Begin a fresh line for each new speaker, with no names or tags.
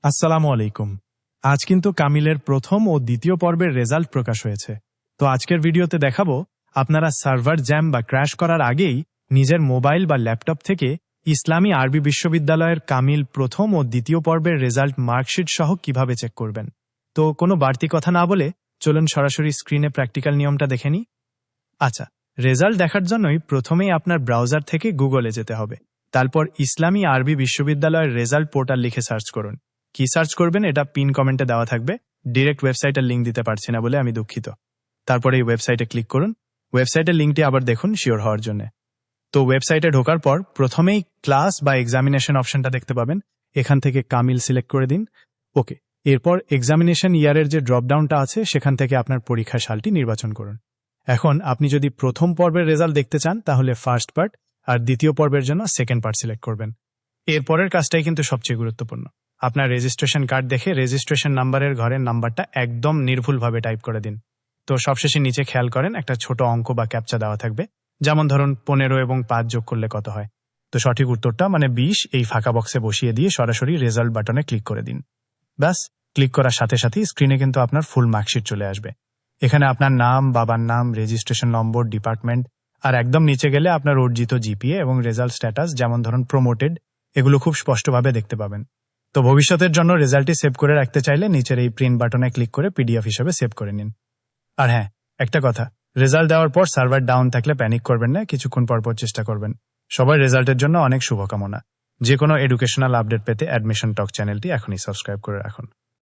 আসসালামু আলাইকুম। আজ কিন্তু কামিলের প্রথম ও দ্বিতীয় পর্বের রেজাল্ট প্রকাশ হয়েছে। তো আজকের ভিডিওতে দেখাবো আপনারা সার্ভার জ্যাম বা ক্র্যাশ করার আগেই নিজের মোবাইল বা ল্যাপটপ থেকে ইসলামী আরবি বিশ্ববিদ্যালয়ের কামিল প্রথম ও দ্বিতীয় পর্বের রেজাল্ট মার্কশিট সহ কিভাবে চেক করবেন। তো কোনো বাড়তি কথা না বলে চলুন সরাসরি স্ক্রিনে প্র্যাকটিক্যাল নিয়মটা দেখে নিই। আচ্ছা, রেজাল্ট দেখার জন্যই প্রথমেই আপনার ব্রাউজার থেকে গুগলে যেতে হবে। তারপর ইসলামী আরবি বিশ্ববিদ্যালয়ের রেজাল্ট পোর্টাল লিখে সার্চ করুন। কি সার্চ করবেন এটা পিন কমেন্টে দেওয়া থাকবে। ডিরেক্ট ওয়েবসাইটের লিঙ্ক দিতে পারছি না বলে আমি দুঃখিত। তারপর এই ওয়েবসাইটে ক্লিক করুন। ওয়েবসাইটের লিঙ্কটি আবার দেখুন শিওর হওয়ার জন্য। তো ওয়েবসাইটে ঢোকার পর প্রথমেই ক্লাস বা এক্সামিনেশন অপশনটা দেখতে পাবেন। এখান থেকে কামিল সিলেক্ট করে দিন। ওকে, এরপর এক্সামিনেশন ইয়ারের যে ড্রপডাউনটা আছে সেখান থেকে আপনার পরীক্ষার সালটি নির্বাচন করুন। এখন আপনি যদি প্রথম পর্বের রেজাল্ট দেখতে চান তাহলে ফার্স্ট পার্ট, আর দ্বিতীয় পর্বের জন্য সেকেন্ড পার্ট সিলেক্ট করবেন। এরপরের কাজটাই কিন্তু সবচেয়ে গুরুত্বপূর্ণ। আপনার রেজিস্ট্রেশন কার্ড দেখে রেজিস্ট্রেশন নাম্বারের ঘরের নাম্বারটা একদম নির্ভুলভাবে টাইপ করে দিন। তো সবশেষে নিচে খেয়াল করেন একটা ছোট অঙ্ক বা ক্যাপচা দেওয়া থাকবে, যেমন ধরুন 15 এবং 5 যোগ করলে কত হয়। তো সঠিক উত্তরটা মানে 20 এই ফাঁকা বক্সে বসিয়ে দিয়ে সরাসরি রেজাল্ট বাটনে ক্লিক করে দিন। ব্যাস, ক্লিক করার সাথে সাথেই স্ক্রিনে কিন্তু আপনার ফুল মার্কশিট চলে আসবে। এখানে আপনার নাম, বাবার নাম, রেজিস্ট্রেশন নম্বর, ডিপার্টমেন্ট, আর একদম নিচে গেলে আপনার অর্জিত জিপিএ এবং রেজাল্ট স্ট্যাটাস, যেমন ধরুন প্রমোটেড, এগুলো খুব স্পষ্টভাবে দেখতে পাবেন। তো ভবিষ্যতের জন্য রেজাল্টটি সেভ করে রাখতে চাইলে নিচের এই প্রিন্ট বাটনে ক্লিক করে পিডিএফ হিসেবে সেভ করে নিন। আর হ্যাঁ, একটা কথা, রেজাল্ট দেওয়ার পর সার্ভার ডাউন থাকলে প্যানিক করবেন না, কিছুক্ষণ পর চেষ্টা করবেন। সবাই রেজাল্টের জন্য অনেক শুভকামনা। যে কোনো এডুকেশনাল আপডেট পেতে অ্যাডমিশন টক চ্যানেলটি এখনই সাবস্ক্রাইব করে রাখুন।